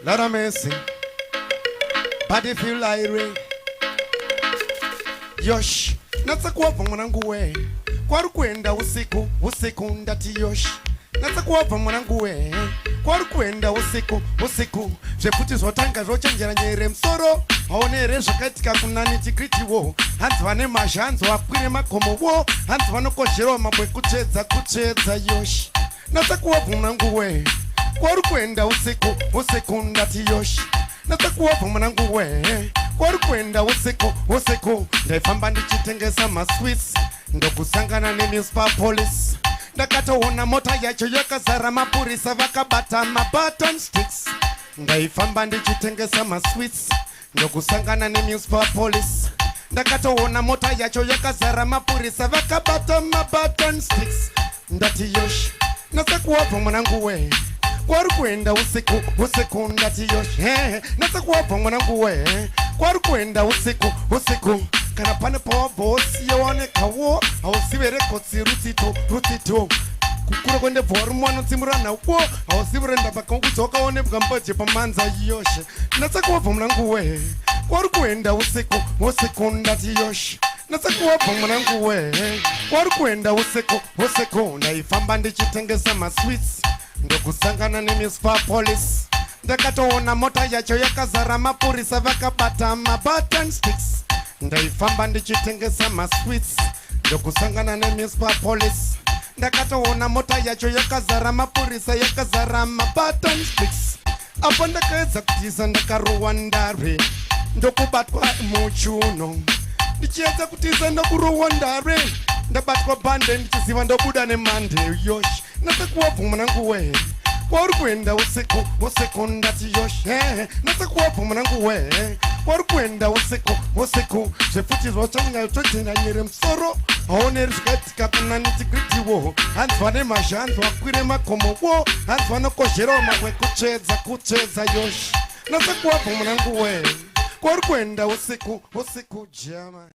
Lord of mercy. But if you lie, Yosh, Natsa Kwawabva mwanangu we. Kwari kuenda usiku, usiku ndati yosh. Natsa Kwawabva mwanangu we. Kwari kuenda usiku, usiku. Zveputi zvotanga zvochenjera nyere msoro. Haonere zvakaitika kunani chikritiwo. Hanzi vane mazha, hanzi vakwire makomowo. Hanzi vanokozherawo mabwe kuchedza, kuchedza yosh. Natsa Kwawabva mwanangu we. Kwari kuenda usiku, usiku ndati yosh. Natsa Kwawabva mwanangu we. Kwari kuenda usiku, usiku. Ndaifamba ndichitengesa masweets. Ndokusangana nemunicipal police. Ndakatoona mota yacho yakazara mapurisa vakabata mabutton sticks. Ndaifamba ndichitengesa masweets. Ndokusangana nemunicipal police. Ndakatoona mota yacho yakazara mapurisa vakabata mabutton sticks. Ndati yosh, Natsa Kwawabva mwanangu we. Kwari kuenda usiku, usiku ndati yosh. Natsa Kwawabva mwanangu we. Kwari kuenda usiku, usiku. Kana pane pawabhosi yaonekawo. Hausivere kotsi rutito, rutito. Kukura kwende bhori mwana tsimurana wo. Hausivere ndabaka kudzoka onebwa mbaje pamanza yoshe. Natsa Kwawabva mwanangu we. Kwari kuenda usiku, usiku ndati yosh. Natsa Kwawabva mwanangu we. Kwari kuenda usiku, usiku. Ndaifamba ndichitengesa masweets. Ndokusangana nemunicipal police. Ndakatoona mota yacho yakazara mapurisa vakabata mabutton sticks. Ndaifamba ndichitengesa masweets. Ndokusangana nemunicipal police. Ndakatoona mota yacho yakazara mapurisa yakazara mabutton sticks. Apo ndakaedza kutiza ndakarowa ndare. Ndokubatwa muchuno. Ndichiedza kutiza ndokurowa ndare. Ndabatwa bande ndichiziva ndobuda nemande yosh. Natsa Kwawabva mwanangu we. Kwari kuenda usiku, usiku ndati yosh. Natsa Kwawabva mwanangu we. Kwari kuenda usiku, usiku. Zvefuti zvochenga zvochenjera nyere msoro. Haoneri zvakaitika kunani chikritiwo. Hanzi vane mazha, hanzi vakwire makomowo. Hanzi vanokozherawo mabwe kuchedza, kuchedza yosh. Natsa Kwawabva mwanangu we. Kwari kuenda usiku, usiku jama.